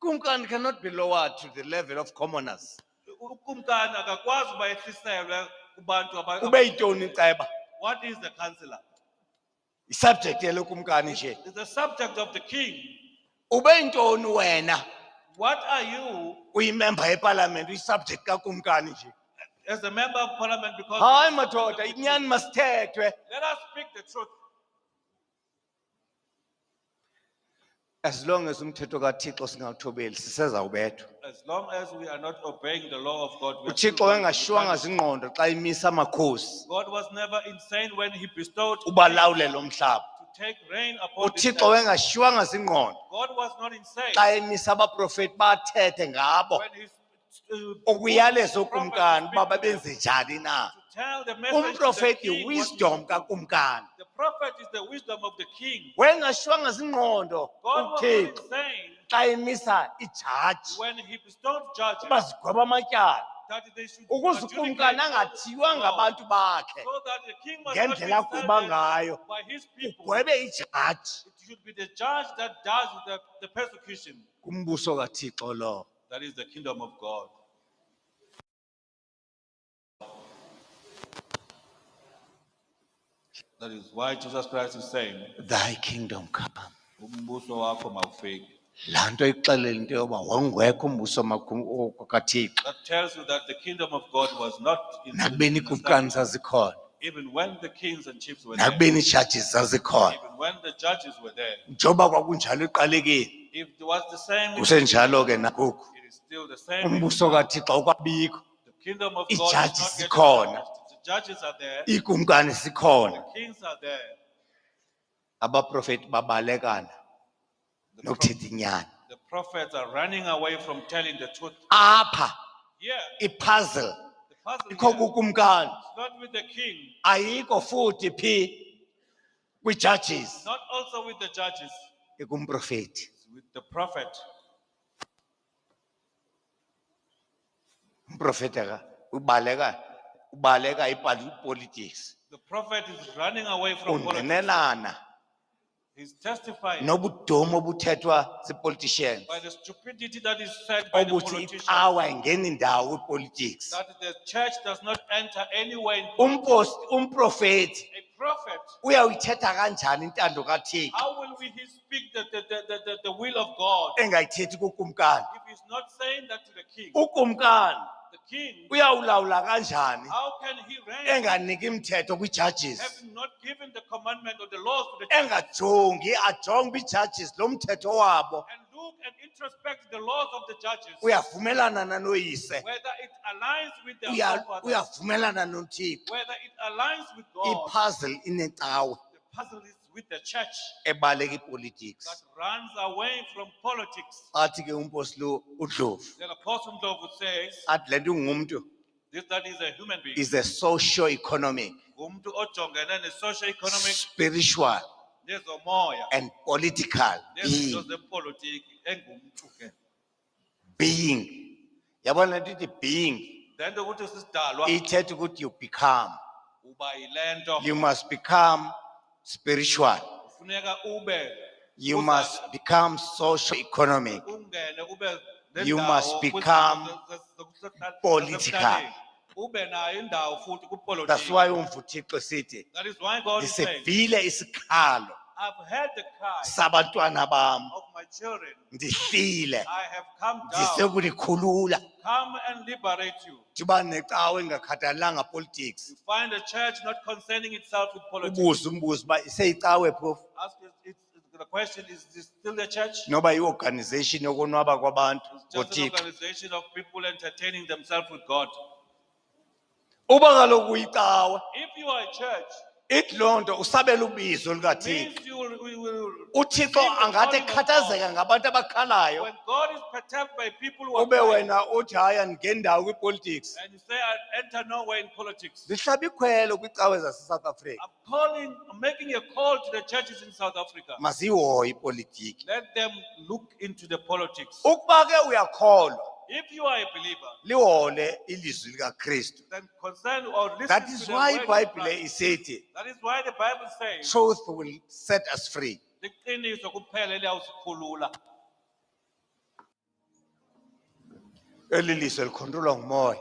Kumkani cannot be lowered to the level of commoners. Ukumkani akakwazi uba ehliselwe kubantu Ube yintoni ceba? What is the councillor? Isubject yelo kumkani nje. It's the subject of the king. Ube yintoni wena What are you uyimember yeparlament uyisubject kakumkani nje? as a member of parliament? Because Hayi madoda inyani masithethwe. let us speak the truth. As long as umthetho kaThixo singawuthobeli sisezawubethwa. As long as we are not obeying the law of God, we are uThixo still going to be engashwanga punished. zingqondo xa imisa amakhosi God was never insane when he bestowed ubalawule lo mhlaba. to take reign upon this uThixo land. engashwanga zingqondo God was not insane xa emisa abaprofeti bathethe ngabo when he ukuyaleza prophets ukumkani to uba speak to them, babenze njani na. to tell the message to the Umprofeti king what he wisdom should do. kakumkani. The prophet is the wisdom of the king. Wengashwanga zingqondo God was not uThixo insane xa emisa ijaji when he bestowed judges uba zigweba amatyala that they should ukuze adjudicate ukumkani all angathiywa the laws, ngabantu bakhe so that the king must not be ngendlela agweba ngayo insulted by his people. ugwebe ijaji. It should be the judge that does the persecution. Kumbuso kaThixo lo. That is the kingdom of God. That is why Jesus Christ is saying, Thy kingdom come. umbuso wakho mawufike. Laa nto ixelela into yoba wawungekho umbuso kaThixo That tells you that the kingdom of God was not in nakubeni ikumkani zazikhona even when the kings and chiefs were there, nakubeni ii-judges zazikhona. even when the judges were there. Njengoba kwakunjalo ekuqalekeni If it was the same, kusenjalo ke nangoku. it is still the same. Umbuso kaThixo awukabikho, The kingdom of God is Ii-judges not yet zikhona. established. The judges are there, iikumkani zikhona, the kings are there. abaprofeti babalekana The, pro- nokuthetha inyani. the prophets are running away from telling the truth. Apha Here, ipuzzle the puzzle ikho here, kukumkani, it's not with the king, ayikho futhi phi kwi-judges, not also with the judges, ikumprofeti. it's with the prophet. Umprofeti ubaleka ipolitics. The prophet is running away from politics. Ungqinelana He's testifying nobudumo obuthethwa zii-politicians by the stupidity that is said by the obuthi politicians, icawa ingeni ndawo kwipolitics. that the church does not enter anywhere in Umprofeti a prophet. uyawuyithetha kanjani intando kaThixo How will he speak the will of God engayithethi kukumkani? if he's not saying that to the king? Ukumkani The king, uyawulawula kanjani how can he reign enganiki imithetho kwi-judges, having not given the commandment or the laws to the king? engajongi ajonge ubi-judges lo mthetho wabo? And look and introspect the laws of the judges, Uyavumelana nanoyise, whether it aligns with their Uya- forefathers, uyavumelana noThixo. whether it aligns with God. Ipuzzle inecawe The puzzle is with the church ebaleka ipolitics. that runs away from politics. Athi ke umposi lo uDlovu Then Apostle Ndlovu says, athi le nto ungumntu this that is a human being. is a socio-economic, Umuntu ojongene ne-socio-economic, spiritual nezomoya, and political nezinto being. zepolitiki engumntu ke. Being. Yabona le nto ithi being Then ukuthi sisidalwa ithetha ukuthi you become. uba yile nto. You must become spiritual. Kufuneka ube You must become socio-economic. ungene ube You nendawo must kwizinto become zasekuhlaleni. political. Ube nayo indawo futhi That's kupolitiki. why umva uThixo esithi That is why God is saying, ndisivile isikhalo I've heard the cry sabantwana bam, of my children. ndihlile, I have come ndise down. kunikhulula. Come and liberate you. Ndiba necawe engakhathalanga politics. You find a church not concerning itself with politics. Ubuze umbuzo uba iseyicawe phofu Ask the question, is this still the church? noba yi-organization yokonwaba kwabantu It's just an ngoThixo. organization of people entertaining themselves with God. Uba kaloku uyicawe, If you are a church, ithi loo nto usabela ubizo it likaThixo. means you will uThixo receive the angathi calling of God. ekhathazeka ngabantu abakhalayo, When God is perturbed by people who are ube crying, wena uthi hayi andingendawo kwipolitics. and you say, I enter nowhere in politics. Ndihlaba ikhwelo kwicawe zaseSouth Africa. I'm making a call to the churches in South Africa. Masiyihoye ipolitiki. Let them look into the politics. Ukuba ke uyakholwa, If you are a believer, liwole ilizwi likaKristu. then concern or listen That to is the why word of iBhayibhile Christ. isithi That is why the Bible says, truth will set us free. liqiniso kuphela eliyawusikhulula. Eli lizwe likhontrolwa ngumoya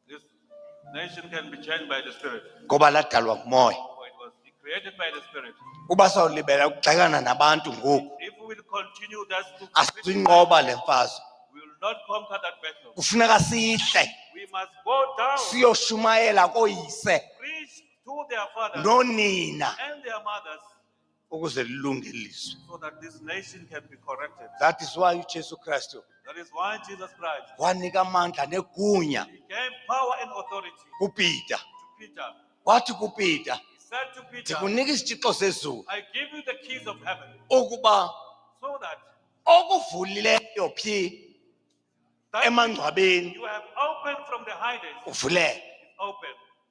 This nation can be changed by the Spirit. ngoba ladalwa ngumoya. For it was created by the Spirit. Uba sawulibela ukugxekana nabantu ngoku, If we will continue that asiyinqoba le mfazwe. we will not conquer that battle. Kufuneka sihle We must go down, siyoshumayela koyise preach to their fathers nonina and their mothers, ukuze lilunge ilizwe. so that this nation can be corrected. That is why uJesu Kristu That is why Jesus Christ, wanika amandla negunya he gave power and authority kuPeter. to Peter. Wathi kuPeter, He said to Peter, ndikunika isitshixo sezulu I give you the keys of heaven, ukuba so that okuvulileyo phi emangcwabeni you have opened from the hiding, uvuleke. open.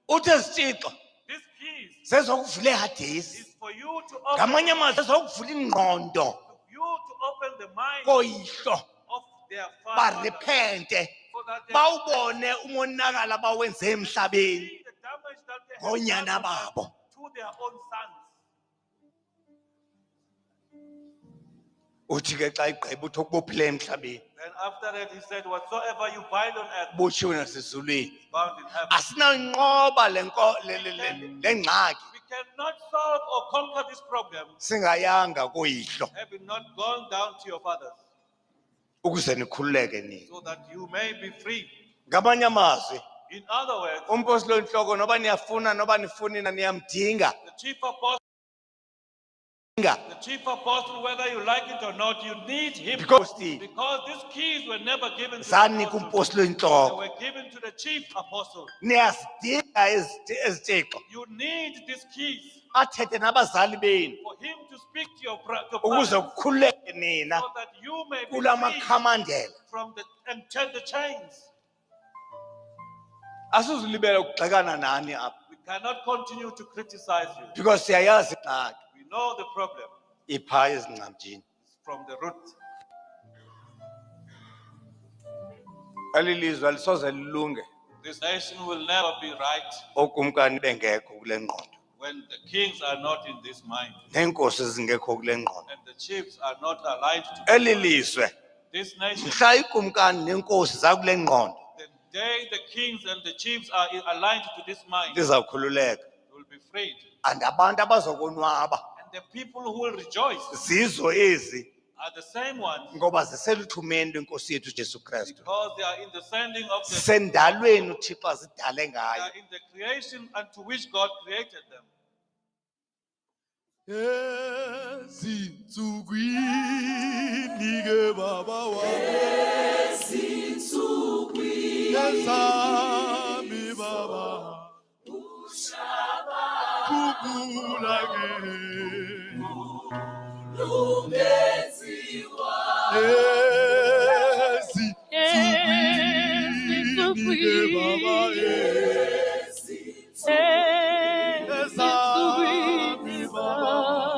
Uthe isitshixo These keys sezokuvula ehadesi, is for you to open, ngamanye amazwi sezokuvula ingqondo you to open the mind koyihlo of their father, barepente, so that they bawubone umonakalo abawenze emhlabeni see the damage that they have ngonyana done babo. to their own sons. Uthi ke xa igqiba uthi okubophileyo emhlabeni Then after that, he said, whatsoever you bind on earth butshiwe nasezulwini. is bound in heaven. Asinayinqoba le ngxaki We cannot solve or conquer this problem singayanga koyihlo having not gone down to your fathers, ukuze nikhululeke nini. so that you may be free. Ngamanye amazwi, In other words, umpostoli oyintloko noba niyafuna noba nifuni na niyamdinga. the chief apostle, whether you like it or not, you need him, Because because these keys were never given to the zanika apostles. umpostoli They oyintloko. were given to the chief apostle. Niyazidinga ezi tshixo You need these keys athethe nabazali benu for him to speak to your ukuze parents, kukhululeke nina so that you may be kula free makhamandela. from the chains. Asizulibela ukugxekana nani apha We cannot continue to criticize you. because siyayazi ingxaki We know the problem ipha ezingcamjini. is from the root. Eli lizwe alisoze lilunge This nation will never be right okumkani bengekho kule ngqondo when the kings are not in this mind neenkosi zingekho kule ngqondo. and the chiefs are not aligned to Eli this mind. lizwe This nation, mhla ikumkani neenkosi zakule ngqondo the day the kings and the chiefs are aligned to this mind, lizawukhululeka, they will be freed. and abantu abazokonwaba And the people who will rejoice zizo ezi are the same ones, ngoba ziseluthumeni lwenkosi yethu Jesu Kristu. because they are in the sending of the, Sendalweni uThixo azidale they ngayo. are in the creation unto which God created them. Ezinsukwini ke baba wami ezami baba kukula ezinsukwini ke baba ezami baba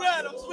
Swear.